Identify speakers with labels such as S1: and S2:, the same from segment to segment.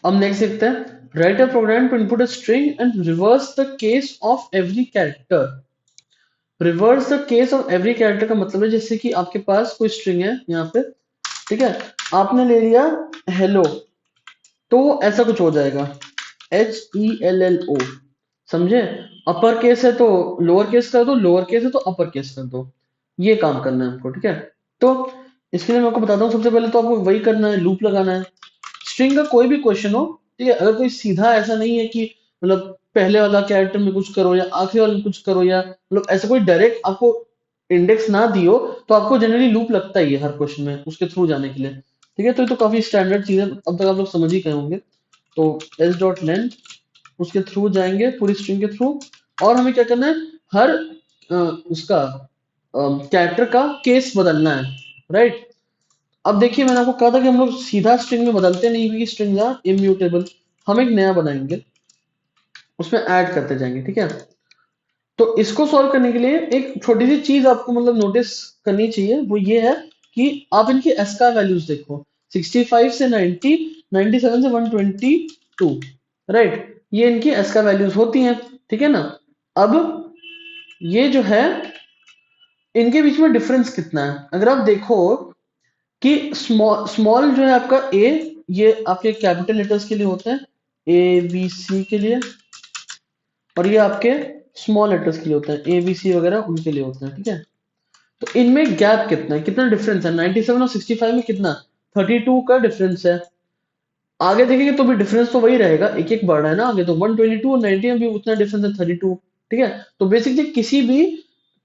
S1: अब नेक्स्ट देखते हैं, write a program to input a string and reverse the case of every character. Reverse the case of every character का मतलब है जैसे कि आपके पास कोई स्ट्रिंग है यहाँ पे, ठीक है, आपने ले लिया हेलो, तो ऐसा कुछ हो जाएगा, HELLO, समझे? अपर केस है तो लोअर केस कर दो, लोअर केस है तो अपर केस कर दो, ये काम करना है हमको, ठीक है। तो इसके लिए मैं आपको बताता हूँ, सबसे पहले तो आपको वही करना है, लूप लगाना है। स्ट्रिंग का कोई भी क्वेश्चन हो, ठीक है, अगर कोई सीधा ऐसा नहीं है कि मतलब पहले वाला कैरेक्टर में कुछ करो या आखिरी वाले में कुछ करो, या मतलब ऐसा कोई डायरेक्ट आपको इंडेक्स ना दियो, तो आपको जनरली लूप लगता ही है हर क्वेश्चन में उसके थ्रू जाने के लिए, ठीक है। तो ये तो काफी स्टैंडर्ड चीज है, अब तक आप लोग समझ ही गए होंगे। तो एस डॉट लेंथ, उसके थ्रू जाएंगे पूरी स्ट्रिंग के थ्रू, और हमें क्या करना है, हर उसका कैरेक्टर का केस बदलना है, राइट। अब देखिए मैंने आपको कहा था कि हम लोग सीधा स्ट्रिंग में बदलते नहीं, क्योंकि स्ट्रिंग इम्यूटेबल। हम एक नया बनाएंगे, उसमें ऐड करते जाएंगे, ठीक है। तो इसको सॉल्व करने के लिए एक छोटी सी चीज आपको मतलब नोटिस करनी चाहिए, वो ये है कि आप इनकी एस का वैल्यूज देखो, 65 से 90, 97 से 122, राइट, ये इनकी एस का वैल्यूज होती हैं, ठीक है ना। अब ये जो है, इनके बीच में डिफरेंस कितना है, अगर आप देखो कि स्मॉल स्मॉल जो है आपका ए, ये आपके कैपिटल लेटर्स के लिए होते हैं, ABC के लिए, और ये आपके स्मॉल लेटर्स के लिए होते हैं, ABC वगैरह उनके लिए होते हैं, ठीक है। तो इनमें गैप कितना है, कितना डिफरेंस है, 97 और 65 में कितना, 32 का डिफरेंस है। आगे देखेंगे तो भी डिफरेंस तो वही रहेगा, एक एक बढ़ रहा है ना आगे, तो 122 और 90 में भी उतना डिफरेंस है, 32, ठीक है। तो बेसिकली किसी भी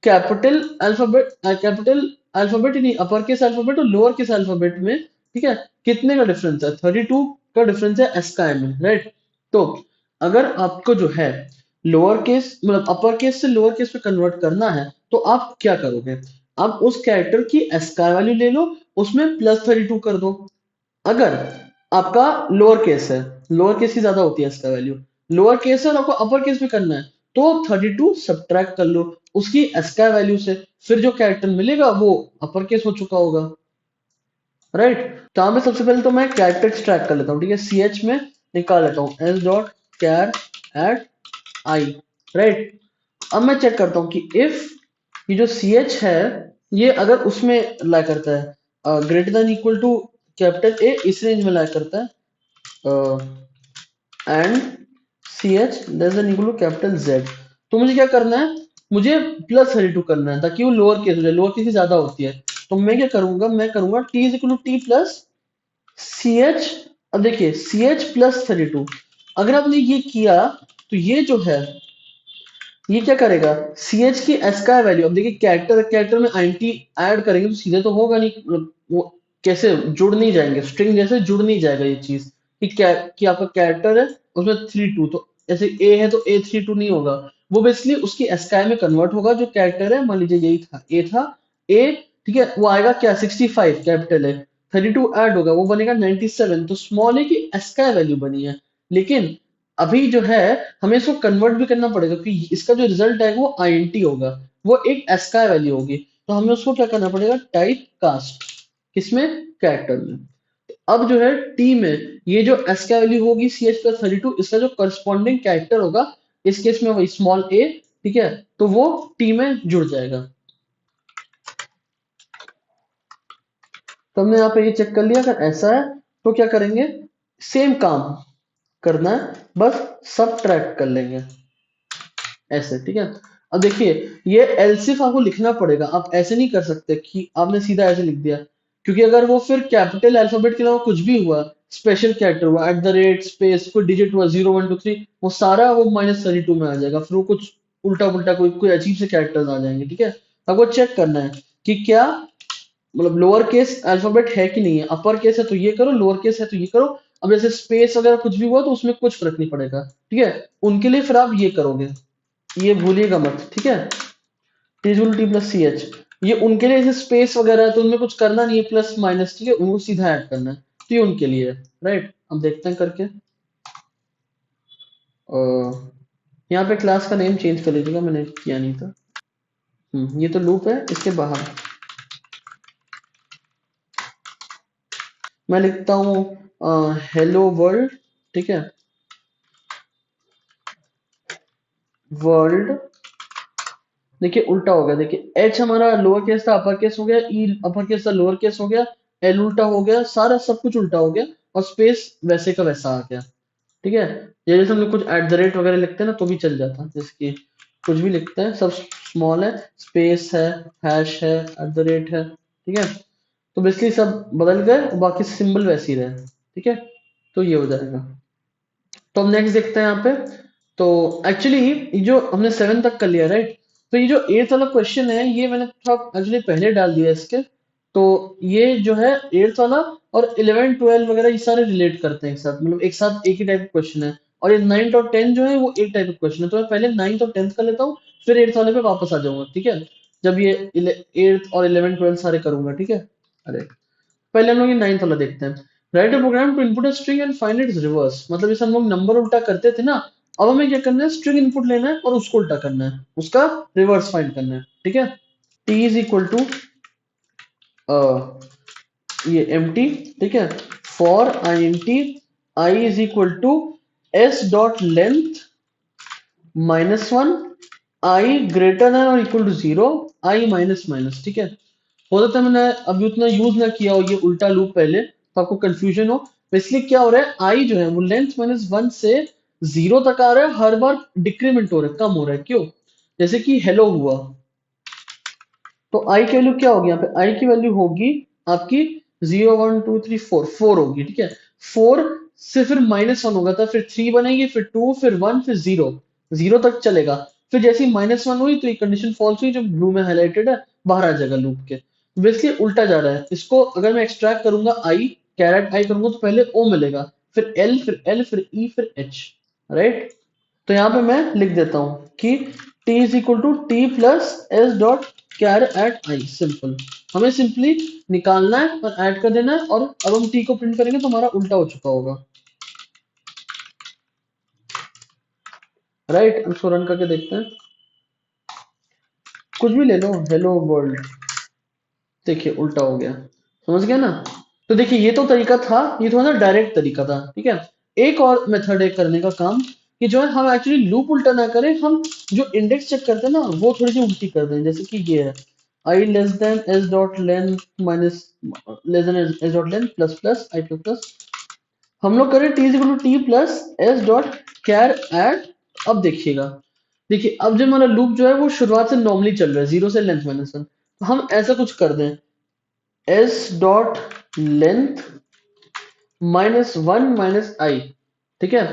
S1: कैपिटल अल्फाबेट नहीं, अपर केस अल्फाबेट और लोअर केस अल्फाबेट में, ठीक है, कितने का डिफरेंस है, 32 का डिफरेंस है एसकाई में, राइट। तो अगर आपको जो है लोअर केस मतलब अपर केस से लोअर केस में कन्वर्ट करना है, तो आप क्या करोगे, आप उस कैरेक्टर की एसकाई वैल्यू ले लो, उसमें +32 कर दो। अगर आपका लोअर केस है, लोअर केस की ज्यादा होती है इसका वैल्यू, लोअर केस है और आपको अपर केस में करना है, तो 32 सब्ट्रैक्ट कर लो उसकी एसका वैल्यू से, फिर जो कैरेक्टर मिलेगा वो अपर केस हो चुका होगा, राइट। तो यहाँ पे सबसे पहले तो मैं कैरेक्टर एक्सट्रैक्ट कर लेता हूँ, ठीक है, CH में निकाल लेता हूँ s dot char at i, right. अब मैं चेक करता हूँ कि इफ ये जो CH है, ये अगर उसमें ला करता है greater than equal to capital A, इस रेंज में ला करता है, and CH less than equal to capital Z, तो मुझे क्या करना है, मुझे +32 करना है ताकि वो लोअर केस हो जाए, लोअर केस की ज्यादा होती है। तो मैं क्या करूंगा, मैं करूंगा T is equal to T plus CH। अब देखिए CH +32, अगर आपने ये किया तो ये जो है, ये क्या करेगा, CH की एस का वैल्यू, अब देखिए कैरेक्टर कैरेक्टर में INT ऐड करेंगे तो सीधे तो होगा नहीं, मतलब वो कैसे जुड़ नहीं जाएंगे, स्ट्रिंग जैसे जुड़ नहीं जाएगा ये चीज, कि क्या कि आपका कैरेक्टर है उसमें 32, तो ऐसे ए है तो A32 नहीं होगा, वो बेसिकली उसकी एसकाई में कन्वर्ट होगा, जो कैरेक्टर है मान लीजिए यही था, ए था, ए, ठीक है, वो आएगा क्या, 65 कैपिटल है, 32 ऐड होगा वो बनेगा 97, तो स्मॉल ए की एसकाई वैल्यू बनी है। लेकिन अभी जो है हमें इसको कन्वर्ट भी करना पड़ेगा, क्योंकि इसका जो रिजल्ट है वो INT होगा, वो एक एसकाई वैल्यू होगी, तो हमें उसको क्या करना पड़ेगा, टाइप कास्ट, किसमें, कैरेक्टर में। अब जो है टी में ये जो एस का वैल्यू होगी CH+32, इसका जो करस्पॉन्डिंग कैरेक्टर होगा, इस केस में वही स्मॉल ए, ठीक है, तो वो टी में जुड़ जाएगा। तो हमने यहाँ पे ये चेक कर लिया, अगर ऐसा है तो क्या करेंगे, सेम काम करना है, बस सब ट्रैक कर लेंगे ऐसे, ठीक है। अब देखिए ये एलसिफ आपको लिखना पड़ेगा, आप ऐसे नहीं कर सकते कि आपने सीधा ऐसे लिख दिया, क्योंकि अगर वो फिर कैपिटल अल्फाबेट के अलावा कुछ भी हुआ, स्पेशल कैरेक्टर हुआ, @ स्पेस कोई डिजिट हुआ 0 1 2 3, वो सारा वो -32 में आ जाएगा, फिर वो कुछ उल्टा पुल्टा कोई कोई अजीब से कैरेक्टर्स आ जाएंगे, ठीक है। आपको चेक करना है कि क्या मतलब लोअर केस अल्फाबेट है कि नहीं है, अपर केस है तो ये करो, लोअर केस है तो ये करो। अब जैसे स्पेस वगैरह कुछ भी हुआ तो उसमें कुछ फर्क नहीं पड़ेगा, ठीक है, उनके लिए फिर आप ये करोगे, ये भूलिएगा मत, ठीक है, T+CH, ये उनके लिए जैसे स्पेस वगैरह है तो उनमें कुछ करना नहीं है, प्लस माइनस, ठीक है, उनको सीधा ऐड करना है, तो ये उनके लिए है, राइट। अब देखते हैं करके, यहाँ पे क्लास का नेम चेंज कर लीजिएगा, मैंने किया नहीं था। ये तो लूप है, इसके बाहर मैं लिखता हूँ हेलो वर्ल्ड, ठीक है, वर्ल्ड, देखिए उल्टा हो गया, देखिए एच हमारा लोअर केस था अपर केस हो गया, ई अपर केस था लोअर केस हो गया, एल उल्टा हो गया, सारा सब कुछ उल्टा हो गया, और स्पेस वैसे का वैसा आ गया। ठीक है, ये जैसे हम लोग कुछ एट द रेट वगैरह लिखते हैं ना तो भी चल जाता है, जैसे कि कुछ भी लिखते हैं सब स्मॉल है, स्पेस है, हैश है, एट द रेट है, ठीक है, तो बेसिकली सब बदल गए और बाकी सिंबल वैसे ही रहे। ठीक है, तो ये हो जाएगा। तो अब नेक्स्ट देखते हैं यहाँ पे। तो एक्चुअली जो हमने 7 तक कर लिया राइट, तो ये जो 8th वाला क्वेश्चन है ये मैंने थोड़ा एक्चुअली पहले डाल दिया इसके। तो ये जो है 8th वाला और 11 12 वगैरह ये सारे रिलेट करते हैं एक साथ, मतलब एक साथ एक ही टाइप का क्वेश्चन है। और ये 9th और 10 जो है वो एक टाइप का क्वेश्चन है, तो मैं पहले 9th और 10th कर लेता हूँ, फिर 8th वाले पे वापस आ जाऊंगा। ठीक है, जब ये 8th और 11 12 सारे करूंगा। ठीक है, अरे पहले हम लोग ये 9th वाला देखते हैं। Write a program to input a string and find its reverse, मतलब जैसे हम लोग नंबर उल्टा करते थे ना, अब हमें क्या करना है, स्ट्रिंग इनपुट लेना है और उसको उल्टा करना है, उसका रिवर्स फाइंड करना है। ठीक है, टी इज इक्वल टू ये एम टी, ठीक है, for I empty I is equal to S dot length -1 I greater than और equal to 0 I minus minus. ठीक है, हो सकता है मैंने अभी उतना यूज ना किया हो ये उल्टा लूप पहले, तो आपको कंफ्यूजन हो, तो इसलिए क्या हो रहा है, आई जो है वो लेंथ -1 से 0 तक आ रहा है, हर बार डिक्रीमेंट हो रहा है, कम हो रहा है, क्यों, जैसे कि हेलो हुआ, तो आई की वैल्यू क्या होगी यहाँ पे, आई की वैल्यू होगी आपकी 0 1 2 3 4, 4 होगी। ठीक है, 4 से फिर -1 होगा था, फिर 3 बनेगी, फिर 2, फिर 1, फिर 0, 0 तक चलेगा। फिर जैसे ही -1 हुई तो ये कंडीशन फॉल्स हुई जो ब्लू में हाईलाइटेड है, बाहर आ जाएगा लूप के। बेसिकली उल्टा जा रहा है, इसको अगर मैं एक्सट्रैक्ट करूंगा आई, कैरेट आई करूंगा तो पहले ओ मिलेगा, फिर एल, फिर एल, फिर ई, फिर एच, राइट। तो यहाँ पे मैं लिख देता हूँ कि t is equal to T plus S dot char at i, simple, हमें सिंपली निकालना है और ऐड कर देना है, और अब हम t को प्रिंट करेंगे तो हमारा उल्टा हो चुका होगा। राइट, अब इसको रन करके देखते हैं, कुछ भी ले लो, हेलो वर्ल्ड, देखिए उल्टा हो गया, समझ गया ना। तो देखिए ये तो तरीका था, ये थोड़ा ना डायरेक्ट तरीका था। ठीक है, एक और मेथड है करने का काम, कि जो है हम एक्चुअली लूप उल्टा ना करें, हम जो इंडेक्स चेक करते हैं ना वो थोड़ी सी उल्टी कर दें, जैसे कि ये है I less than S dot length minus less than S dot length plus plus I plus plus, हम लोग करें T is equal to T plus S dot char at. अब देखिएगा, देखिए अब जो हमारा लूप जो है वो शुरुआत से नॉर्मली चल रहा है 0 से लेंथ -1, तो हम ऐसा कुछ कर दें, एस डॉट लेंथ -1 माइनस आई। ठीक है,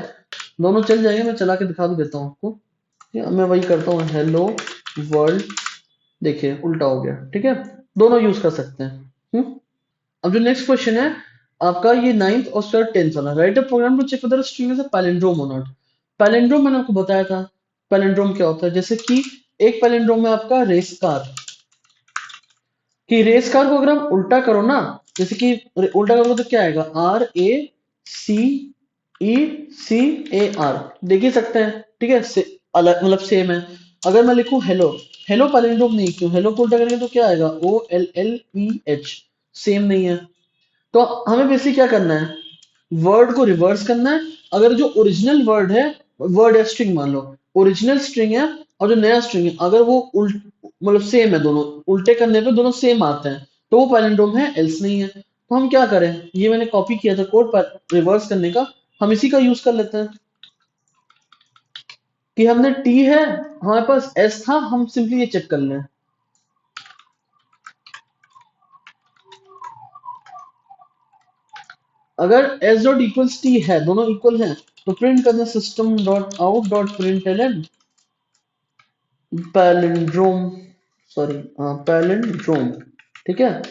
S1: दोनों चल जाएंगे, मैं चला के दिखा भी देता हूँ आपको। ठीक है, मैं वही करता हूँ, हेलो वर्ल्ड, देखिए उल्टा हो गया। ठीक है, दोनों यूज कर सकते हैं। अब जो नेक्स्ट क्वेश्चन है आपका, ये 9th और 10th वाला, write a program to check whether string is a palindrome और नॉट। पैलिंड्रोम मैंने आपको बताया था, पैलिंड्रोम क्या होता है, जैसे कि एक पैलिंड्रोम है आपका रेस कार, कि रेस कार को अगर हम उल्टा करो ना, जैसे कि उल्टा करोगे तो क्या आएगा, सी ई सी ए आर, देख ही सकते हैं। ठीक है, अलग मतलब सेम है। अगर मैं लिखूं हेलो, हेलो पैलिंड्रोम नहीं, क्यों, हेलो को उल्टा करेंगे तो क्या आएगा, O L L E H, same नहीं है। तो हमें बेसिकली क्या करना है, वर्ड को रिवर्स करना है। अगर जो ओरिजिनल वर्ड है, वर्ड या स्ट्रिंग मान लो, ओरिजिनल स्ट्रिंग है और जो नया स्ट्रिंग है अगर वो उल्ट मतलब सेम है, दोनों उल्टे करने पे दोनों सेम आते हैं, तो वो पैलिंड्रोम है, एल्स नहीं है। तो हम क्या करें, ये मैंने कॉपी किया था कोड पर रिवर्स करने का, हम इसी का यूज कर लेते हैं, कि हमने टी है, हमारे पास एस था, हम सिंपली ये चेक कर लें, अगर एस डॉट इक्वल्स टी है, दोनों इक्वल हैं, तो प्रिंट करना system dot out dot print L palindrome, sorry palindrome. ठीक है,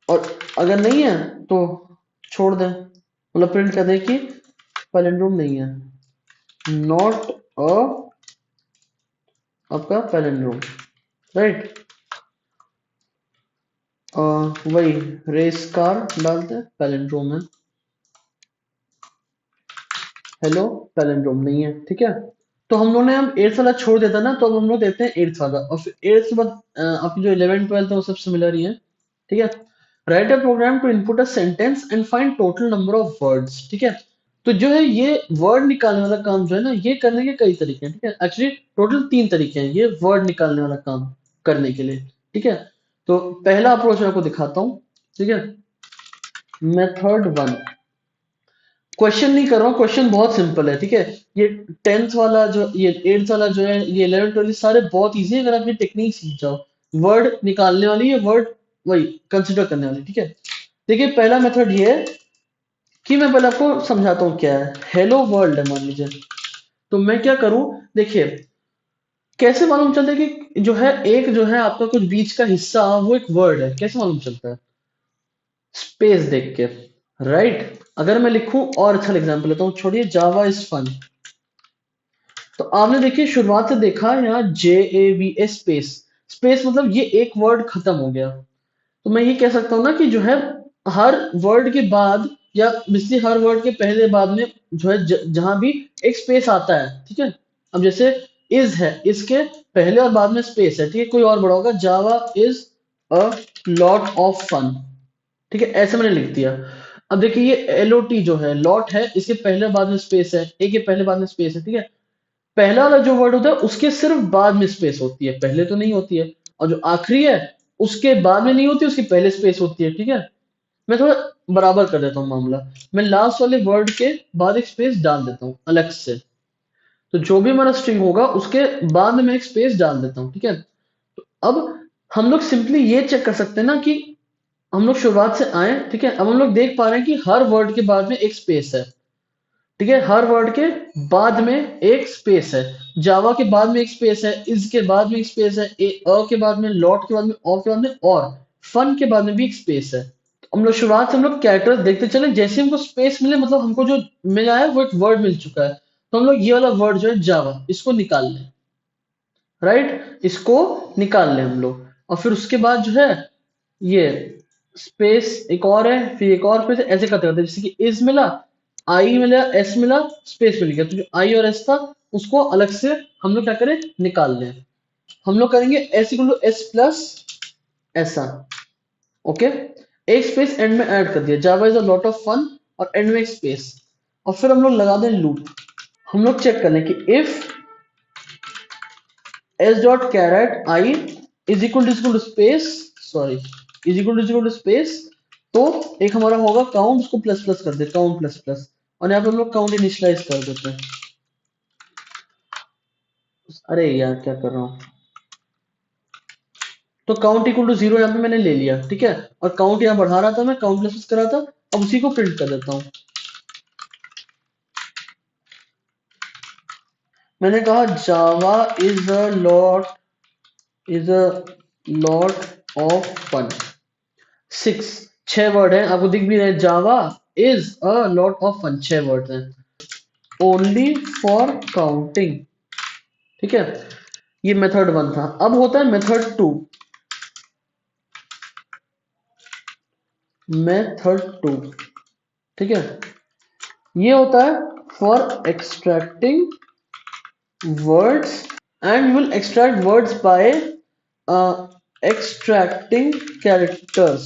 S1: और अगर नहीं है तो छोड़ दें, मतलब प्रिंट कर दें कि पैलिंड्रोम नहीं है, नॉट अ आपका पैलिंड्रोम, राइट। वही रेस कार डालते हैं, पैलिंड्रोम है, हेलो पैलिंड्रोम नहीं है। ठीक है, तो हम लोग ने अब 8th वाला छोड़ देता ना, तो अब हम लोग देखते हैं 8th वाला, और फिर 8th के बाद आपकी जो 11 12 है वो सब सिमिलर ही है। ठीक है, write a program to input a sentence and find total number of words. ठीक है, तो जो है ये वर्ड निकालने वाला काम जो है ना, ये करने के कई तरीके हैं, ठीक है। एक्चुअली टोटल 3 तरीके हैं ये वर्ड निकालने वाला काम करने के लिए, ठीक है। तो पहला अप्रोच मैं आपको दिखाता हूँ, ठीक है। मेथड 1, क्वेश्चन नहीं कर रहा हूँ, क्वेश्चन बहुत सिंपल है, ठीक है। ये 10th वाला जो, ये 8th वाला जो है, ये 11th 12 सारे बहुत इजी है अगर आप ये टेक्निक सीख जाओ। वर्ड निकालने वाली है, वर्ड वही कंसिडर करने वाली, ठीक है। देखिए पहला मेथड ये है कि मैं पहले आपको समझाता हूँ क्या है। हेलो वर्ल्ड है मान लीजिए, तो मैं क्या करूं, देखिए कैसे मालूम चलता है कि जो है एक जो है आपका कुछ बीच का हिस्सा वो एक वर्ड है, कैसे मालूम चलता है? स्पेस देख के, राइट। अगर मैं लिखूं और अच्छा एग्जांपल लेता हूँ, छोड़िए जावा इज फन, तो आपने देखिए शुरुआत से देखा यहाँ JAVA स्पेस, स्पेस मतलब ये एक वर्ड खत्म हो गया। तो मैं ये कह सकता हूँ ना कि जो है हर वर्ड के बाद या बेसिकली हर वर्ड के पहले बाद में जो है जहां भी एक स्पेस आता है, ठीक है। अब जैसे इज है, इसके पहले और बाद में स्पेस है, ठीक है। कोई और बड़ा होगा, Java is a lot of fun, ठीक है, ऐसे मैंने लिख दिया। अब देखिए ये LOT जो है लॉट है, इसके पहले बाद में स्पेस है, ए के पहले बाद में स्पेस है, ठीक है। पहला वाला जो वर्ड होता है उसके सिर्फ बाद में स्पेस होती है, पहले तो नहीं होती है। और जो आखिरी है उसके बाद में नहीं होती, उसकी पहले स्पेस होती है, ठीक है। मैं थोड़ा बराबर कर देता हूँ मामला, मैं लास्ट वाले वर्ड के बाद एक स्पेस डाल देता हूँ अलग से। तो जो भी हमारा स्ट्रिंग होगा उसके बाद में मैं एक स्पेस डाल देता हूँ, ठीक है। तो अब हम लोग सिंपली ये चेक कर सकते हैं ना कि हम लोग शुरुआत से आए, ठीक है। अब हम लोग देख पा रहे हैं कि हर वर्ड के बाद में एक स्पेस है, ठीक है। हर वर्ड के बाद में एक स्पेस है, जावा के बाद में एक स्पेस है, इज के बाद में एक स्पेस है, के बाद में, लॉट के बाद में, ऑफ के बाद में, और फन के बाद में भी एक स्पेस है। तो हम लोग शुरुआत से हम लोग कैरेक्टर्स देखते चले, जैसे हमको स्पेस मिले मतलब हमको जो मिला है वो एक वर्ड मिल चुका है, तो हम लोग ये वाला वर्ड जो है जावा, इसको निकाल लें, राइट। इसको निकाल लें हम लोग। और फिर उसके बाद जो है ये स्पेस एक और है, फिर एक और स्पेस है, ऐसे करते करते जैसे कि इज मिला, आई मिला, एस मिला, स्पेस मिल गया, तो जो आई और एस था उसको अलग से हम लोग क्या करें, निकाल लें। हम लोग करेंगे s equal to s plus ऐसा, ओके। एक स्पेस एंड में ऐड कर दिया, Java is a lot of fun, और एंड में एक स्पेस, और फिर हम लोग लगा दें लूप। हम लोग चेक कर लें कि if s dot char at i is equal to space, sorry, is equal to space, तो एक हमारा होगा काउंट, उसको प्लस प्लस कर दे, काउंट प्लस प्लस, और यहाँ पे हम लोग काउंट इनिशियलाइज कर देते हैं। अरे यार क्या कर रहा हूँ, तो काउंट इक्वल टू 0 यहाँ पे मैंने ले लिया, ठीक है। और काउंट यहाँ बढ़ा रहा था मैं, काउंट प्लस प्लस कर रहा था, अब उसी को प्रिंट कर देता हूँ। मैंने कहा Java is a lot, is a lot of fun, 6, 6 word है, आपको दिख भी रहे, Java is a lot of fun, 6 word हैं, ओनली फॉर काउंटिंग, ठीक है। ये मेथड 1 था। अब होता है मेथड 2, मेथड 2, ठीक है। ये होता है for extracting words, and you will extract words by extracting characters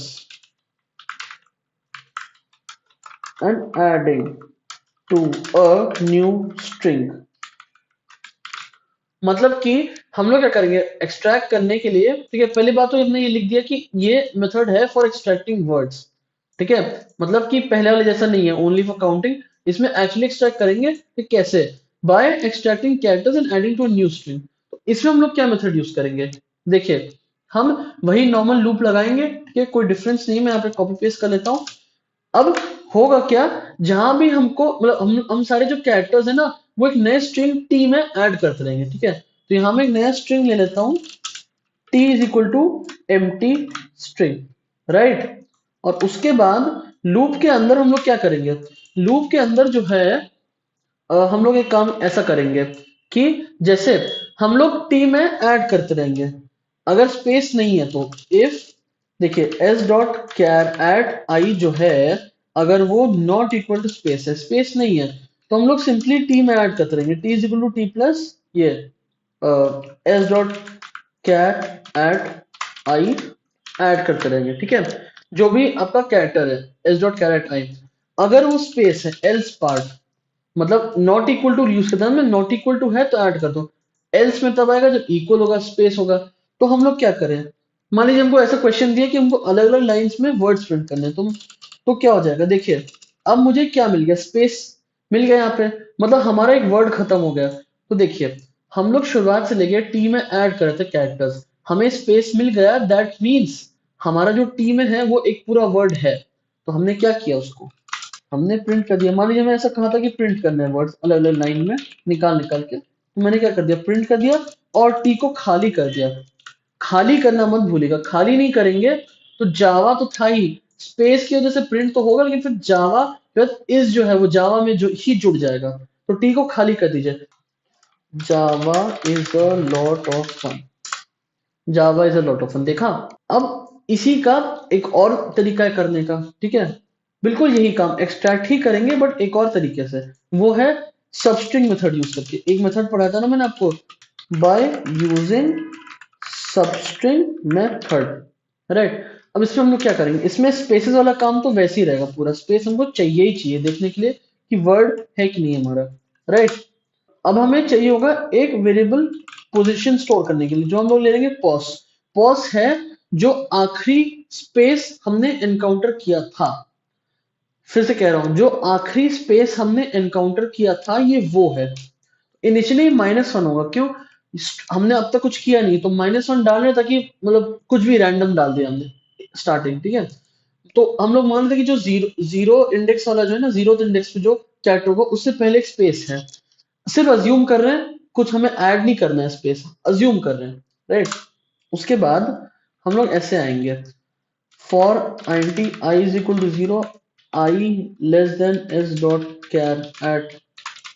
S1: and adding to a new string। मतलब कि हम लोग क्या करेंगे एक्सट्रैक्ट करने के लिए, ठीक है। पहली बात तो हमने ये लिख दिया कि ये मेथड है फॉर एक्सट्रैक्टिंग वर्ड्स, ठीक है। मतलब कि पहले वाले जैसा नहीं है ओनली फॉर काउंटिंग, इसमें एक्चुअली एक्सट्रैक्ट करेंगे कि कैसे, by extracting characters and adding to new string. तो इसमें हम लोग क्या मेथड यूज करेंगे, देखिए हम वही नॉर्मल लूप लगाएंगे, ठीक है। कोई डिफरेंस नहीं है, मैं यहाँ पे कॉपी पेस्ट कर लेता हूँ। अब होगा क्या, जहां भी हमको मतलब हम सारे जो कैरेक्टर्स है ना वो एक नए स्ट्रिंग टी में ऐड करते रहेंगे, ठीक है। तो यहां मैं एक नया स्ट्रिंग ले लेता हूं, t is equal to empty string, right. और उसके बाद लूप के अंदर हम लोग क्या करेंगे, लूप के अंदर जो है हम लोग एक काम ऐसा करेंगे कि जैसे हम लोग टी में ऐड करते रहेंगे, अगर स्पेस नहीं है तो इफ, देखिए एस डॉट कैर एट आई जो है, अगर वो नॉट इक्वल टू स्पेस है, स्पेस नहीं है, तो हम लोग सिंपली टी में ऐड करते रहेंगे, T is equal to T plus ये S dot char at I add करते रहेंगे, ठीक है। जो भी आपका कैरेक्टर है S dot char at I, अगर वो स्पेस है एल्स पार्ट, मतलब नॉट इक्वल टू यूज करता है, मैं नॉट इक्वल टू है तो ऐड कर दो, एल्स में तब आएगा जब इक्वल होगा, स्पेस होगा। तो हम लोग क्या करें, मान लीजिए हमको ऐसा क्वेश्चन दिया कि हमको अलग अलग लाइंस में वर्ड्स प्रिंट करने हैं, तो क्या हो जाएगा, देखिए अब मुझे क्या मिल गया, स्पेस मिल गया यहाँ पे, मतलब हमारा एक वर्ड खत्म हो गया। तो देखिए हम लोग शुरुआत से लेके टी में ऐड कर रहे थे कैरेक्टर्स, हमें स्पेस मिल गया, दैट मीन्स हमारा जो टी में है वो एक पूरा वर्ड है। तो हमने क्या किया, उसको हमने प्रिंट कर दिया। मान लीजिए मैं ऐसा कहा था कि प्रिंट करना है वर्ड्स अलग अलग लाइन में निकाल निकाल के, तो मैंने क्या कर दिया, प्रिंट कर दिया और टी को खाली कर दिया। खाली करना मत भूलिएगा, खाली नहीं करेंगे तो जावा तो था ही, स्पेस की वजह से प्रिंट तो होगा, लेकिन फिर जावा इज जो है वो जावा में जो ही जुड़ जाएगा। तो टी को खाली कर दीजिए, Java is a lot of fun, Java is a lot of fun, देखा। अब इसी का एक और तरीका है करने का, ठीक है, बिल्कुल यही काम एक्सट्रैक्ट ही करेंगे बट एक और तरीके से, वो है सबस्ट्रिंग मेथड यूज करके। एक मेथड पढ़ाया था ना मैंने आपको, by using substring method, right. अब इसमें हम लोग क्या करेंगे, इसमें स्पेसेस वाला काम तो वैसे ही रहेगा, पूरा स्पेस हमको चाहिए ही चाहिए देखने के लिए कि वर्ड है कि नहीं हमारा, राइट। अब हमें चाहिए होगा एक वेरिएबल पोजीशन स्टोर करने के लिए, जो हम लोग ले लेंगे पॉस। पॉस है जो आखिरी स्पेस हमने एनकाउंटर किया था, फिर से कह रहा हूं, जो आखिरी स्पेस हमने एनकाउंटर किया था ये वो है। इनिशियली -1 होगा, क्यों, हमने अब तक कुछ किया नहीं, तो -1 डाल रहे हैं ताकि मतलब कुछ भी रैंडम डाल दिया हमने स्टार्टिंग, ठीक है। तो हम लोग मान लेते हैं कि जो जीरो जीरो इंडेक्स वाला जो है ना, जीरो इंडेक्स पे जो कैरेक्टर होगा उससे पहले एक स्पेस है, सिर्फ अज्यूम कर रहे हैं, कुछ हमें ऐड नहीं करना है, स्पेस अज्यूम कर रहे हैं, राइट। उसके बाद हम लोग ऐसे आएंगे, for int I is equal to 0, I less than s dot char at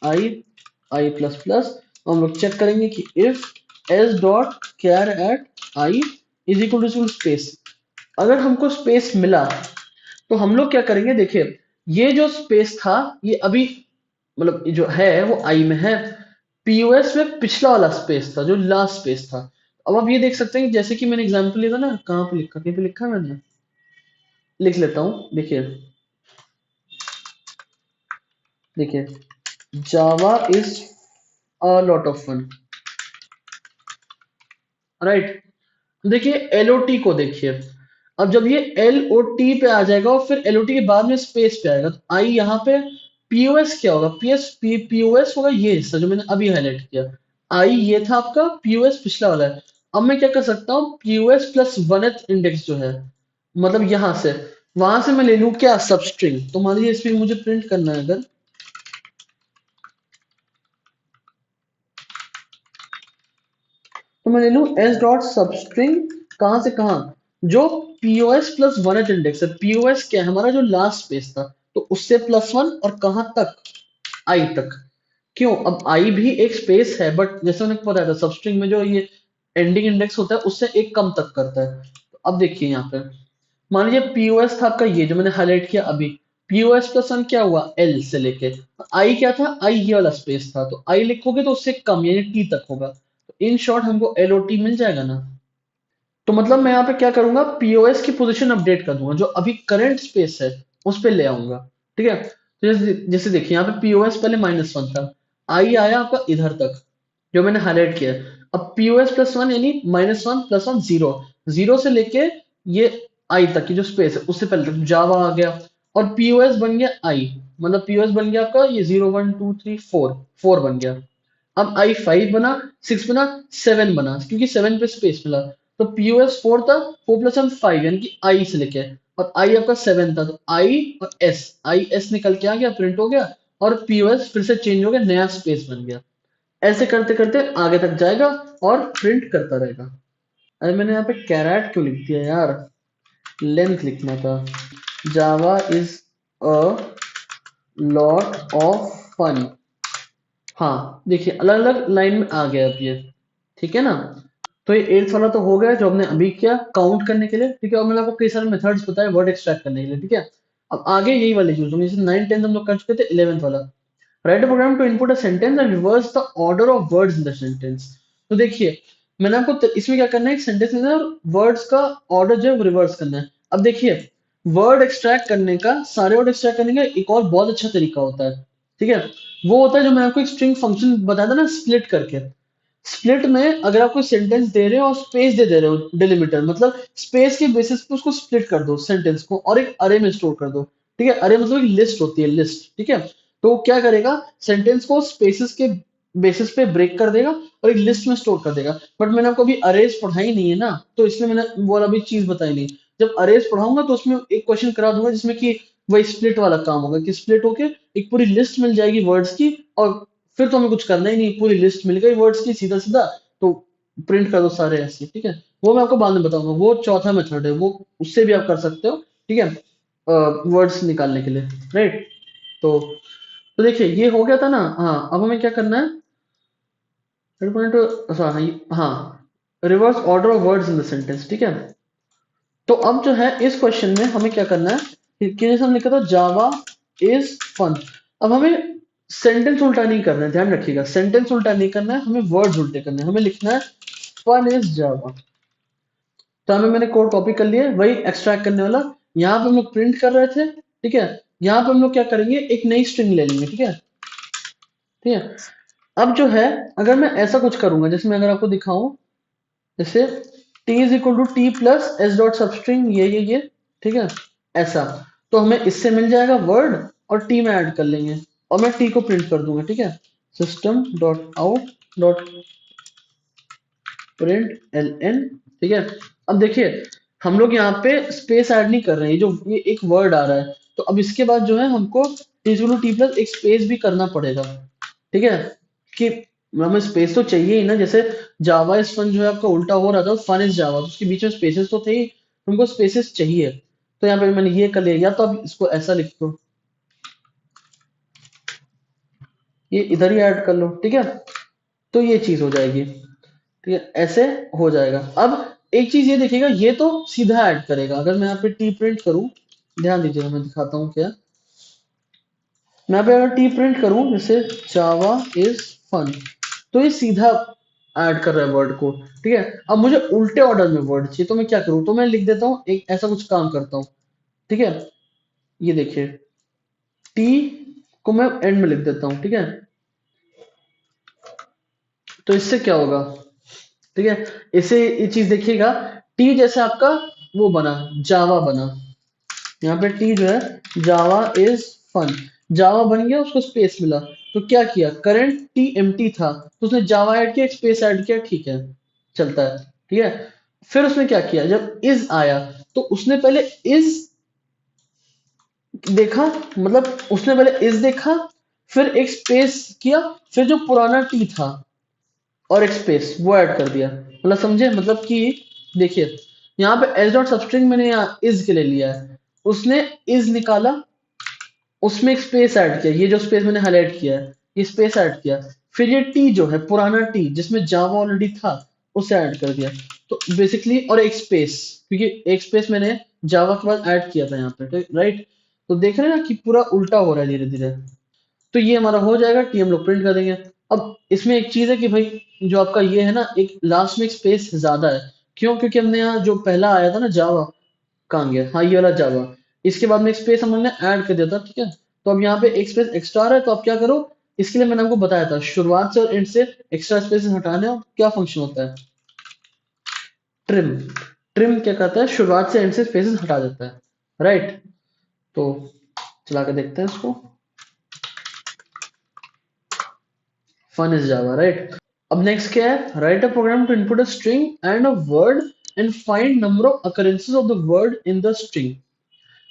S1: I plus plus, हम लोग चेक करेंगे कि if s dot char at I is equal to space, अगर हमको स्पेस मिला तो हम लोग क्या करेंगे, देखिए ये जो स्पेस था ये अभी मतलब जो है वो आई में है, पीओएस में पिछला वाला स्पेस था जो लास्ट स्पेस था। अब आप ये देख सकते हैं कि जैसे कि मैंने एग्जांपल लिया था ना, कहाँ पे लिखा, कहीं पे लिखा है मैंने, लिख लेता हूँ, देखिए देखिए, Java is a lot of fun, right. देखिए एलओटी को देखिए, अब जब ये एलओटी पे आ जाएगा और फिर एलओटी के बाद में स्पेस पे आएगा, तो आई यहाँ पे पीओएस क्या होगा, पीओएस होगा ये हिस्सा जो मैंने अभी हाईलाइट किया, आई ये था आपका, पीओएस पिछला वाला है। अब मैं क्या कर सकता हूँ, पीओएस प्लस वनथ इंडेक्स जो है, मतलब यहां से वहां से मैं ले लूं क्या, सबस्ट्रिंग। तो मान लीजिए इसमें मुझे प्रिंट करना है अगर, तो मैं ले लूं एस डॉट सबस्ट्रिंग, कहां से कहां, जो POS plus one at index है, पीओएस क्या है हमारा जो लास्ट स्पेस था, तो उससे +1 और कहां तक, आई तक। क्यों, अब आई भी एक स्पेस है बट जैसे मैंने बताया था सबस्ट्रिंग में जो ये एंडिंग इंडेक्स होता है उससे एक कम तक करता है। तो अब देखिए यहाँ पे मान लीजिए पीओएस था आपका ये जो मैंने हाईलाइट किया अभी, पीओएस प्लस वन क्या हुआ, एल से लेके, आई क्या था, आई ये वाला स्पेस था, तो आई लिखोगे तो उससे कम यानी टी तक होगा, तो इन शॉर्ट हमको एलओटी मिल जाएगा ना। तो मतलब मैं यहाँ पे क्या करूंगा, पीओएस की पोजीशन अपडेट कर दूंगा, जो अभी करंट स्पेस है उस पे ले आऊंगा, ठीक है। तो जैसे जैसे देखिए यहाँ पे पीओएस पहले -1 था, आई आया आपका इधर तक जो मैंने हाईलाइट किया है। अब पीओएस प्लस वन यानी -1 + 1 जीरो, जीरो से लेके ये आई तक की जो स्पेस है उससे पहले तक जावा आ गया, और पीओएस बन गया आई, मतलब पीओएस बन गया आपका ये 0 1 2 3 4, 4 बन गया। अब आई 5 बना, 6 बना, 7 बना, क्योंकि 7 पे स्पेस मिला। तो पीओएस 4 था, 4 + 1 5 यानी कि आई से लेके, और आई आपका 7 था, तो आई और एस, आई एस निकल के आ गया, प्रिंट हो गया, और पीओएस फिर से चेंज हो गया, नया स्पेस बन गया। ऐसे करते करते आगे तक जाएगा और प्रिंट करता रहेगा। अरे मैंने यहाँ पे कैरेट क्यों लिख दिया यार, लेंथ लिखना था, Java is a lot of fun. हाँ देखिए अलग अलग लाइन में आ गया अब ये, ठीक है ना। तो ये एट्थ वाला तो हो गया जो हमने अभी किया काउंट करने के लिए, ठीक है, और मैंने आपको कई सारे मेथड्स बताए वर्ड एक्सट्रैक्ट करने के लिए, ठीक है। अब आगे यही वाले यूज होंगे, जैसे 9 10 हम लोग कर चुके थे, 11th वाला, write a program to input a sentence and reverse the order of words in the sentence. तो देखिए मैंने आपको इसमें क्या करना है, एक सेंटेंस में वर्ड्स का ऑर्डर जो है रिवर्स करना है। अब देखिए वर्ड एक्सट्रैक्ट करने का, सारे वर्ड एक्सट्रैक्ट करने का एक और बहुत अच्छा तरीका होता है, ठीक है। वो होता है जो मैंने आपको एक स्ट्रिंग फंक्शन बताया था ना, स्प्लिट करके। स्प्लिट में अगर आप कोई सेंटेंस दे रहे हो और स्पेस दे रहे हो डिलिमीटर, मतलब स्पेस के बेसिस पे उसको स्प्लिट कर दो सेंटेंस को और एक अरे में स्टोर कर दो। ठीक है, अरे मतलब एक लिस्ट होती है, लिस्ट। ठीक है, तो वो क्या करेगा, सेंटेंस को स्पेसिस के बेसिस पे ब्रेक कर देगा और एक लिस्ट में स्टोर कर देगा। बट मैंने आपको अभी अरेज पढ़ाई नहीं है ना, तो इसलिए मैंने वो वाला भी चीज बताई नहीं। जब अरेज पढ़ाऊंगा तो उसमें एक क्वेश्चन करा दूंगा जिसमें कि वही स्प्लिट वाला काम होगा, कि स्प्लिट होके एक पूरी लिस्ट मिल जाएगी वर्ड्स की, और फिर तो हमें कुछ करना ही नहीं, पूरी लिस्ट मिल गई वर्ड्स की, सीधा सीधा तो प्रिंट कर दो सारे ऐसे। ठीक है, वो मैं आपको बाद में बताऊंगा, वो चौथा मेथड है, वो उससे भी आप कर सकते हो। ठीक है, वर्ड्स निकालने के लिए, राइट। तो देखिए ये हो गया था ना। हाँ, अब हमें क्या करना है, हाँ, reverse order of words in the sentence. ठीक है, तो अब जो है इस क्वेश्चन में हमें क्या करना है कि जैसे हम लिखा था जावा इज फन। अब हमें सेंटेंस उल्टा नहीं करना है, ध्यान रखिएगा, सेंटेंस उल्टा नहीं करना है, हमें वर्ड्स उल्टे करने हैं। हमें लिखना है फन इज जावा। तो हमें, मैंने कोड कॉपी कर लिया है, वही एक्सट्रैक्ट करने वाला। यहाँ पे हम लोग प्रिंट कर रहे थे। ठीक है, यहाँ पे हम लोग क्या करेंगे, एक नई स्ट्रिंग ले लेंगे। ठीक है, ठीक है। अब जो है, अगर मैं ऐसा कुछ करूंगा, जैसे मैं अगर आपको दिखाऊं, जैसे t is equal to T plus S dot substring, ये, ठीक है, ऐसा, तो हमें इससे मिल जाएगा वर्ड, और t में ऐड कर लेंगे, और मैं t को प्रिंट कर दूंगा। ठीक है, system dot out dot println. ठीक है, अब देखिए हम लोग यहाँ पे स्पेस ऐड नहीं कर रहे हैं, ये एक वर्ड आ रहा है, तो अब इसके बाद जो है हमको टी टू टी प्लस एक स्पेस भी करना पड़ेगा। ठीक है, कि हमें स्पेस तो चाहिए ही ना, जैसे जावा इज फन जो है आपका उल्टा हो रहा था, फन इज जावा, तो उसके बीच में स्पेसेस तो थे ही, हमको स्पेसेस चाहिए। तो यहाँ पे मैंने ये कर लिया, या तो अब इसको ऐसा लिख दो, ये इधर ही ऐड कर लो। ठीक है, तो ये चीज हो जाएगी। ठीक है, ऐसे हो जाएगा। अब एक चीज ये देखिएगा, ये तो सीधा ऐड करेगा। अगर मैं यहाँ पे टी प्रिंट करूं, ध्यान दीजिएगा, मैं दिखाता हूँ क्या। मैं यहाँ पे अगर टी प्रिंट करूं, जैसे जावा इज फन, तो ये सीधा ऐड कर रहा है वर्ड को। ठीक है, अब मुझे उल्टे ऑर्डर में वर्ड चाहिए, तो मैं क्या करूं, तो मैं लिख देता हूँ, एक ऐसा कुछ काम करता हूँ। ठीक है, ये देखिए, टी को मैं एंड में लिख देता हूँ। ठीक है, तो इससे क्या होगा, ठीक है, इसे ये चीज देखिएगा, टी जैसे आपका वो बना, जावा बना। यहाँ पे टी जो है जावा इज फन, जावा बन गया, उसको स्पेस मिला, तो क्या किया, करंट टी एम्प्टी था, तो उसने जावा ऐड किया, एक स्पेस ऐड किया, ठीक है, चलता है। ठीक है, फिर उसने क्या किया, जब इज आया, तो उसने पहले इज देखा, मतलब उसने पहले इज देखा, फिर एक स्पेस किया, फिर जो पुराना टी था और एक स्पेस वो ऐड कर दिया। मतलब समझे, मतलब कि देखिए, यहाँ पे एस डॉट सबस्ट्रिंग मैंने यहाँ इज के लिए लिया है, उसने इज निकाला, उसमें एक स्पेस ऐड किया, ये जो स्पेस मैंने हाईलाइट किया है, ये स्पेस ऐड किया, फिर ये टी जो है पुराना टी जिसमें जावा ऑलरेडी था, उसे ऐड कर दिया। तो बेसिकली, और एक स्पेस, क्योंकि एक स्पेस मैंने जावा के बाद ऐड किया था यहाँ पे, राइट। तो देख रहे हैं ना कि पूरा उल्टा हो रहा है धीरे धीरे। तो ये हमारा हो जाएगा, टी हम लोग प्रिंट कर देंगे। अब इसमें एक चीज है कि भाई, जो आपका ये है ना, एक लास्ट में एक स्पेस ज्यादा है, क्यों, क्योंकि हमने यहाँ जो पहला आया था ना जावा, कहाँ गया, हाँ ये वाला जावा, इसके बाद में एक स्पेस हमने ऐड कर दिया था। ठीक है, तो अब यहाँ पे एक स्पेस एक्स्ट्रा आ रहा है, तो आप क्या करो, इसके लिए मैंने आपको बताया था, शुरुआत से और एंड से एक्स्ट्रा स्पेस हटाने और क्या फंक्शन होता है, ट्रिम। ट्रिम क्या करता है, शुरुआत से एंड से स्पेसेस हटा देता है, राइट। तो चला के देखते हैं इसको, फन इज जावा, राइट। अब नेक्स्ट क्या है, write a program to input a string and a word and find number of occurrences of the word in the string.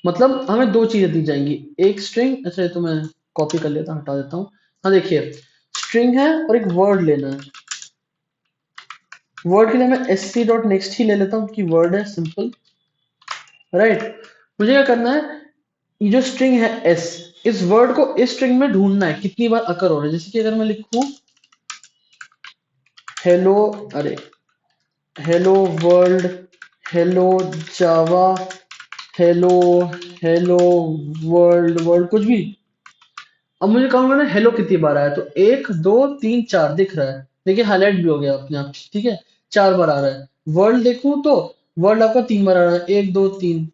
S1: मतलब हमें दो चीजें दी जाएंगी, एक स्ट्रिंग, अच्छा ये तो मैं कॉपी कर लेता हूँ, हटा देता हूँ। हाँ देखिए, स्ट्रिंग है और एक वर्ड लेना है। वर्ड के लिए मैं एस सी डॉट नेक्स्ट ही ले लेता हूँ कि वर्ड है, सिंपल, राइट। मुझे क्या करना है, ये जो स्ट्रिंग है एस, इस वर्ड को इस स्ट्रिंग में ढूंढना है, कितनी बार अकर हो रहा है। जैसे कि अगर मैं लिखूं हेलो, अरे हेलो वर्ल्ड, हेलो जावा, हेलो, हेलो वर्ल्ड, वर्ल्ड कुछ भी, अब मुझे काउंट करना है हेलो कितनी बार आया, तो एक दो तीन चार दिख रहा है, देखिए हाईलाइट भी हो गया अपने आप। ठीक है, चार बार आ रहा है। वर्ल्ड देखूं तो वर्ल्ड आपका तीन बार आ रहा है, एक दो तीन।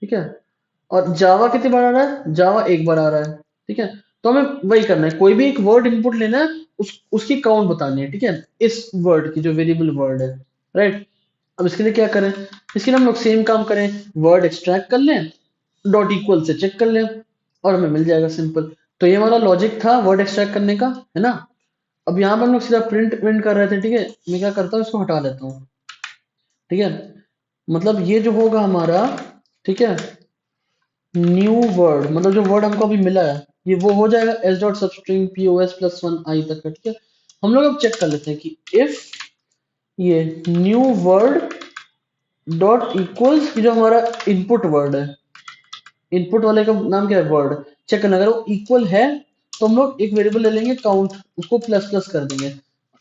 S1: ठीक है, और जावा कितनी बार आ रहा है, जावा एक बार आ रहा है। ठीक है, तो हमें वही करना है, कोई भी एक वर्ड इनपुट लेना है, उसकी काउंट बतानी है, ठीक है, इस वर्ड की जो वेरिएबल वर्ड है, राइट। अब इसके लिए क्या करें, इसके लिए हम लोग सेम काम करें, वर्ड एक्सट्रैक्ट कर लें, डॉट इक्वल से चेक कर लें और हमें मिल जाएगा, सिंपल। तो ये हमारा लॉजिक था वर्ड एक्सट्रैक्ट करने का, है ना। अब यहाँ पर हम लोग सीधा प्रिंट प्रिंट कर रहे थे, ठीक है, मैं क्या करता हूँ, इसको हटा देता हूँ, ठीक है। मतलब ये जो होगा हमारा, ठीक है, न्यू वर्ड, मतलब जो वर्ड हमको अभी मिला है, ये वो हो जाएगा S dot substring P O S plus one I तक का, ठीक है। हम लोग अब चेक कर लेते हैं कि इफ ये न्यू वर्ड डॉट इक्वल्स जो हमारा इनपुट वर्ड है, इनपुट वाले का नाम क्या है, वर्ड, चेक करना, अगर वो इक्वल है तो हम लोग एक वेरिएबल ले लेंगे काउंट, उसको प्लस प्लस कर देंगे,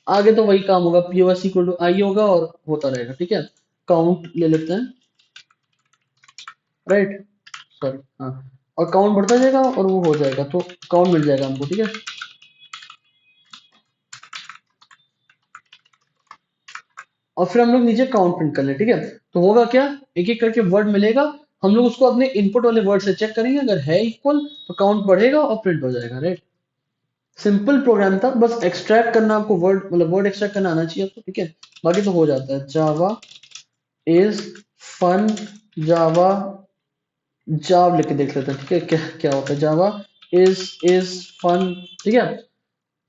S1: आगे तो वही काम होगा, P O S equal to I होगा और होता रहेगा, ठीक है। काउंट ले लेते हैं, राइट, सॉरी, हाँ, और काउंट बढ़ता जाएगा और वो हो जाएगा, तो काउंट मिल जाएगा हमको, ठीक है। और फिर हम लोग नीचे काउंट प्रिंट कर ले, ठीक है। तो होगा क्या, एक एक करके वर्ड मिलेगा, हम लोग उसको अपने इनपुट वाले वर्ड से चेक करेंगे, अगर है इक्वल तो काउंट बढ़ेगा और प्रिंट हो जाएगा, राइट। सिंपल प्रोग्राम था, बस एक्सट्रैक्ट करना आपको, वर्ड मतलब वर्ड एक्सट्रैक्ट करना आना चाहिए आपको, ठीक है, बाकी तो हो जाता है। जावा इज फन, जावा, जाव लिख के देख लेते हैं, ठीक है, क्या क्या होता है, जावा इज फन, ठीक है,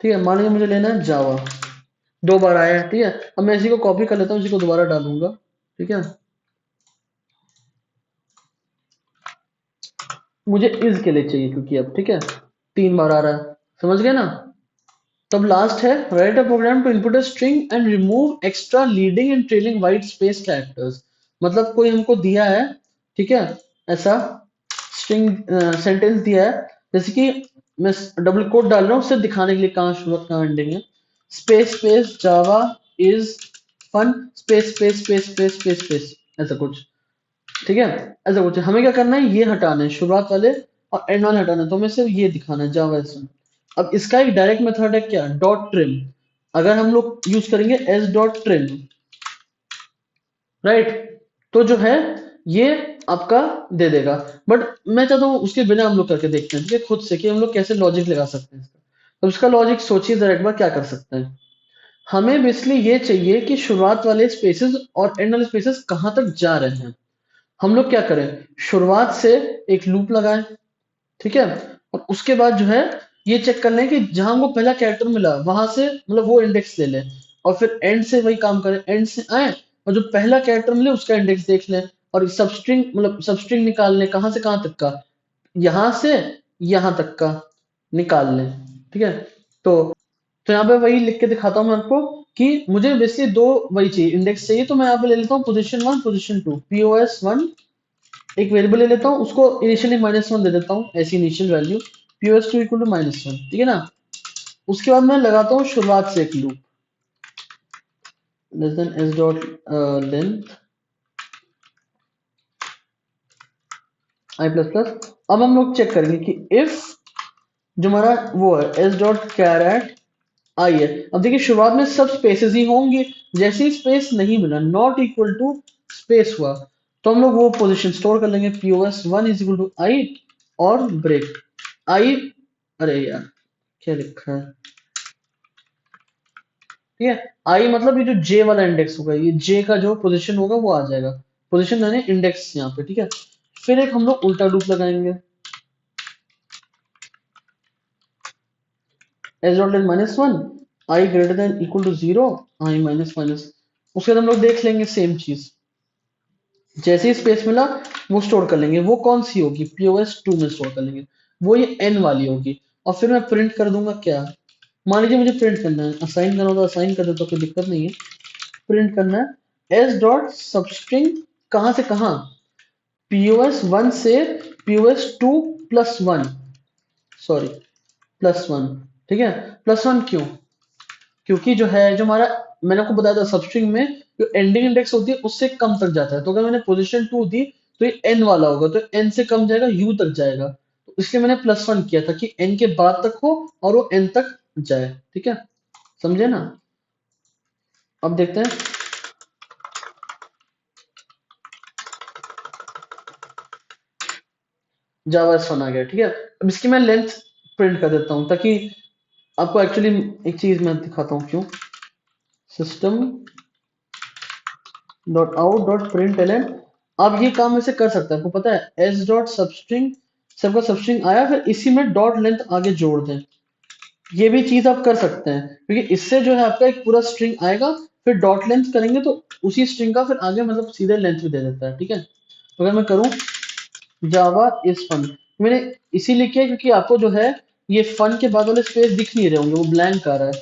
S1: ठीक है, मान लीजिए मुझे लेना है जावा, दो बार आया है, ठीक है। अब मैं इसी को कॉपी कर लेता हूँ, इसी को दोबारा डालूंगा, ठीक है, मुझे इज के लिए चाहिए क्योंकि अब, ठीक है, तीन बार आ रहा है, समझ गए ना। तब लास्ट है, write a program to input a string and remove extra leading and trailing white space characters. मतलब कोई हमको दिया है, ठीक है, ऐसा स्ट्रिंग सेंटेंस दिया है, जैसे कि मैं डबल कोट डाल रहा हूँ उससे दिखाने के लिए कहाँ शुरुआत कहाँ एंडिंग है, space space Java is fun space space space space space space, ऐसा कुछ, ठीक है, ऐसा कुछ है। हमें क्या करना है, ये हटाना है शुरुआत वाले और एंड वाले हटाना है, तो हमें सिर्फ ये दिखाना है जावा इज फन। अब इसका एक डायरेक्ट मेथड है क्या, डॉट ट्रिम, अगर हम लोग यूज करेंगे एस डॉट ट्रिम, राइट, तो जो है ये आपका दे देगा। बट मैं चाहता हूँ उसके बिना हम लोग करके देखते हैं, ठीक है, खुद से कि हम लोग कैसे लॉजिक लगा सकते हैं इसका। तो उसका लॉजिक सोचिए जरा एक बार, क्या कर सकते हैं। हमें बेसिकली ये चाहिए कि शुरुआत वाले स्पेसेस और एंड वाले स्पेसेस कहाँ तक जा रहे हैं। हम लोग क्या करें, शुरुआत से एक लूप लगाएं, ठीक है, और उसके बाद जो है ये चेक कर लें कि जहां हमको पहला कैरेक्टर मिला वहां से मतलब वो इंडेक्स ले लें, और फिर एंड से वही काम करें, एंड से आए और जो पहला कैरेक्टर मिले उसका इंडेक्स देख लें, और सबस्ट्रिंग मतलब सबस्ट्रिंग निकाल लें, कहाँ से कहाँ तक का, यहाँ से यहाँ तक का निकाल लें, ठीक है। तो तो यहाँ पे वही लिख के दिखाता हूँ मैं आपको कि मुझे बेसिकली दो वही चाहिए, इंडेक्स चाहिए, तो मैं यहाँ पे ले लेता हूँ position one position two, P O S one, एक वेरिएबल ले लेता हूँ, उसको इनिशियली माइनस वन दे देता हूँ, ऐसी initial value, P O S two equal to minus one, ठीक है ना। उसके बाद मैं लगाता हूँ शुरुआत से एक loop, less than S dot length I plus plus. अब हम लोग चेक करेंगे कि इफ जो हमारा वो है एस डॉट कैरेट आई है, अब देखिए शुरुआत में सब स्पेसेस ही होंगे, जैसे ही स्पेस नहीं मिला, नॉट इक्वल टू स्पेस हुआ, तो हम लोग वो पोजीशन स्टोर कर लेंगे, P O S one is equal to I और ब्रेक आई, अरे यार क्या लिखा है, ठीक है, आई मतलब ये जो जे वाला इंडेक्स होगा, ये जे का जो पोजीशन होगा वो आ जाएगा, पोजीशन यानी इंडेक्स यहाँ पे, ठीक है। फिर एक हम लोग उल्टा लूप लगाएंगे, s dot len minus one, i greater than equal to zero, i minus minus, उसके बाद हम लोग देख लेंगे सेम चीज, जैसे ही स्पेस मिला वो स्टोर कर लेंगे, वो कौन सी होगी, पीओएस टू में स्टोर कर लेंगे, वो ये एन वाली होगी। और फिर मैं प्रिंट कर दूंगा क्या, मान लीजिए मुझे प्रिंट करना है, असाइन करना हो तो असाइन कर देता हूँ, कोई दिक्कत नहीं है। प्रिंट करना है एस डॉट सबस्ट्रिंग, कहाँ से कहाँ, पीओएस वन से POS two plus one, sorry plus one, ठीक है, प्लस वन क्यों, क्योंकि जो है जो हमारा, मैंने आपको बताया था सबस्ट्रिंग में जो एंडिंग इंडेक्स होती है उससे कम तक जाता है, तो अगर मैंने पोजीशन टू दी तो ये एन वाला होगा, तो एन से कम जाएगा यू तक जाएगा, तो इसलिए मैंने प्लस वन किया था कि एन के बाद तक हो और वो एन तक जाए, ठीक है, समझे ना। अब देखते हैं, जावा एस वन आ गया, ठीक है। अब इसकी मैं लेंथ प्रिंट कर देता हूँ ताकि आपको एक्चुअली एक चीज मैं दिखाता हूँ क्यों। System dot out dot println, आप ये काम ऐसे कर सकते हैं, आपको पता है एस डॉट सबस्ट्रिंग, सबका सबस्ट्रिंग आया फिर इसी में डॉट लेंथ आगे जोड़ दें। ये भी चीज आप कर सकते हैं क्योंकि इससे जो है आपका एक पूरा स्ट्रिंग आएगा, फिर डॉट लेंथ करेंगे तो उसी स्ट्रिंग का फिर आगे मतलब सीधे लेंथ भी दे देता है, ठीक है। तो अगर मैं करूँ जावा इज फन, मैंने इसीलिए किया क्योंकि आपको जो है ये फन के बाद वाले स्पेस दिख नहीं रहे होंगे, वो ब्लैंक आ रहा है।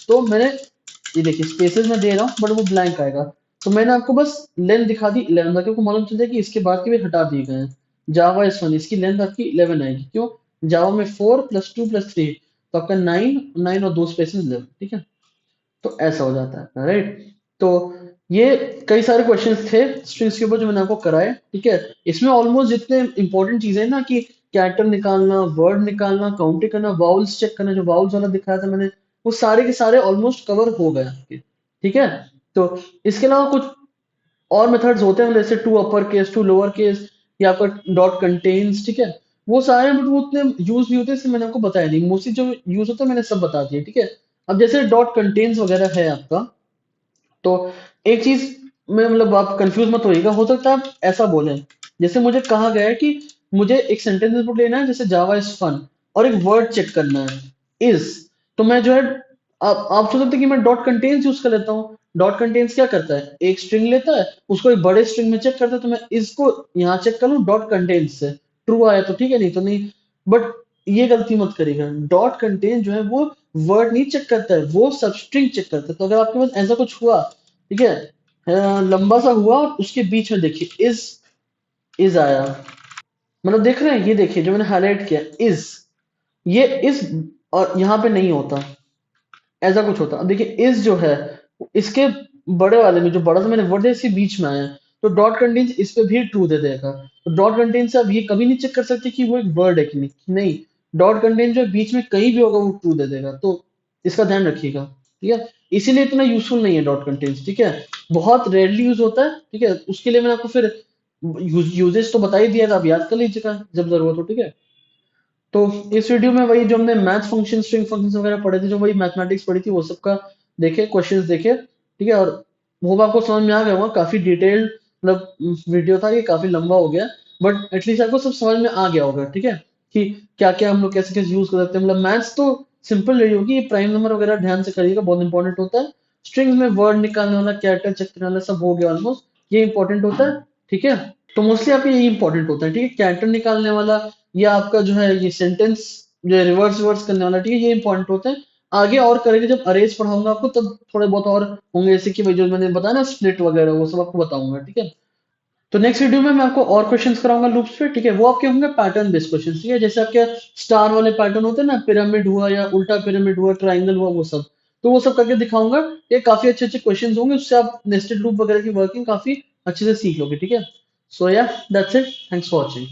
S1: तो मैंने ये देखिए स्पेसेस में दे रहा हूँ बट वो ब्लैंक आएगा। तो मैंने आपको बस लेंथ दिखा दी 11 ताकि आपको मालूम चल जाए कि इसके बाद के भी हटा दिए गए हैं। जावा इज फन इसकी लेंथ आपकी 11 आएगी, क्यों? जावा में 4 प्लस 2 प्लस 3 तो आपका 9, 9 और 2 स्पेसेस 11, ठीक है। तो ऐसा हो जाता है, राइट। तो ये कई सारे क्वेश्चंस थे स्ट्रिंग्स के ऊपर जो मैंने आपको कराए, ठीक है। इसमें ऑलमोस्ट जितने इंपॉर्टेंट चीजें हैं ना कि कैरेक्टर निकालना, वर्ड निकालना, काउंटिंग करना, वाउल्स चेक करना, जो वाउल्स वाला दिखाया था मैंने, वो सारे के सारे ऑलमोस्ट कवर हो गए आपके, ठीक है। तो इसके अलावा कुछ और मेथड्स होते हैं जैसे to upper case, to lower case, या आपका डॉट कंटेन्स, ठीक है। वो सारे बट वो उतने यूज नहीं होते, इसलिए मैंने आपको बताया नहीं। मोस्टली जो यूज होता है मैंने सब बता दिया, ठीक है। अब जैसे डॉट कंटेन्स वगैरह है आपका, तो एक चीज में मतलब आप कंफ्यूज मत होइएगा, हो सकता है आप ऐसा बोलें जैसे मुझे कहा गया है कि मुझे एक सेंटेंस इनपुट लेना है जैसे जावा इज फन और एक वर्ड चेक करना है इज, तो मैं जो है आप सोच सकते हैं कि मैं डॉट कंटेन्स यूज कर लेता हूँ। डॉट कंटेन्स क्या करता है, एक स्ट्रिंग लेता है उसको एक बड़े स्ट्रिंग में चेक करता है, तो मैं इसको यहाँ चेक कर लूँ डॉट कंटेन्स से, ट्रू आया तो ठीक है, नहीं तो नहीं। बट ये गलती मत करिएगा, डॉट कंटेन जो है वो वर्ड नहीं चेक करता है, वो सबस्ट्रिंग चेक करता है। तो अगर आपके पास ऐसा कुछ हुआ, ठीक है, लंबा सा हुआ और उसके बीच में देखिए इज आया, मतलब देख रहे हैं, ये देखिए जो मैंने हाईलाइट किया इज, ये इज और यहाँ पे नहीं होता, ऐसा कुछ होता। अब देखिए इज जो है इसके बड़े वाले में जो बड़ा सा मैंने वर्ड है इसके बीच में आया, तो डॉट कंटेन्स इस पे भी ट्रू दे देगा। तो डॉट कंटेन्स से आप ये कभी नहीं चेक कर सकते कि वो एक वर्ड है कि नहीं, डॉट कंटेन्स जो है बीच में कहीं भी होगा वो ट्रू दे देगा, तो इसका ध्यान रखिएगा, ठीक है। इसीलिए इतना यूजफुल नहीं है डॉट कंटेन्स, ठीक है। बहुत रेयरली यूज होता है, ठीक है। उसके लिए मैंने आपको फिर यूजेस तो बता ही दिया था, आप याद कर लीजिएगा जब जरूरत हो, ठीक है। तो इस वीडियो में वही जो हमने मैथ फंक्शन, स्ट्रिंग फंक्शन वगैरह पढ़े थे, जो वही मैथमेटिक्स पढ़ी थी, वो सब का देखे, क्वेश्चंस देखे, ठीक है। और वो आपको समझ में आ गया होगा, काफी डिटेल्ड मतलब वीडियो था, ये काफी लंबा हो गया, बट एटलीस्ट आपको सब समझ में आ गया होगा, ठीक है, कि क्या क्या हम लोग कैसे कैसे यूज कर सकते हैं। मतलब मैथ्स तो सिंपल रही होगी, ये प्राइम नंबर वगैरह ध्यान से करिएगा, बहुत इंपॉर्टेंट होता है। स्ट्रिंग्स में वर्ड निकालने वाला, कैरेक्टर चेक करने वाला सब हो गया ऑलमोस्ट, ये इंपॉर्टेंट होता है, ठीक है। तो मोस्टली आपके यही इंपॉर्टेंट होता है, ठीक है। कैरेक्टर निकालने वाला या आपका जो है ये सेंटेंस जो रिवर्स रिवर्स करने वाला, ठीक है, ये इंपॉर्टेंट होता है। आगे और करेंगे जब अरेज पढ़ाऊंगा आपको, तब थोड़े बहुत और होंगे, जैसे कि भाई जो मैंने बताया ना स्प्लिट वगैरह, वो सब आपको बताऊंगा, ठीक है। तो नेक्स्ट वीडियो में मैं आपको और क्वेश्चंस कराऊंगा लूप्स पे, ठीक है। वो आपके होंगे पैटर्न बेस्ड क्वेश्चंस, ठीक है। जैसे आपके स्टार वाले पैटर्न होते हैं ना, पिरामिड हुआ या उल्टा पिरामिड हुआ, ट्राइंगल हुआ, वो सब, तो वो सब करके दिखाऊंगा। ये काफी अच्छे अच्छे क्वेश्चंस होंगे, उससे आप नेस्टेड लूप वगैरह की वर्किंग काफी अच्छे से सीख लोगे, ठीक है। सो या that's it, thanks for watching.